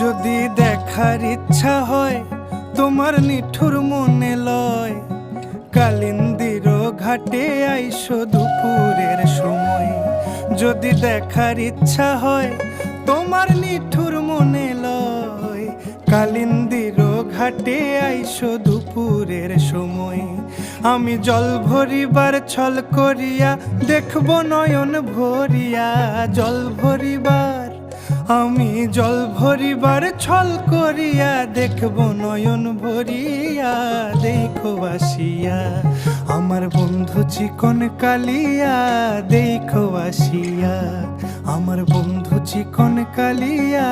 যদি দেখার ইচ্ছা হয় তোমার নিঠুর মনে লয়, কালিন্দির ঘাটে আইসো দুপুরের সময়। যদি দেখার ইচ্ছা হয় তোমার নিঠুর মনে লয়, কালিন্দির ঘাটে আইসো দুপুরের সময়। আমি জল ভরিবার ছল করিয়া দেখব নয়ন ভরিয়া, জল ভরিবার আমি জল ভরিবার ছল করিয়া দেখব নয়ন ভরিয়া। দেখো আসিয়া আমার বন্ধু চিকন কালিয়া, দেখো আসিয়া আমার বন্ধু চিকন কালিয়া।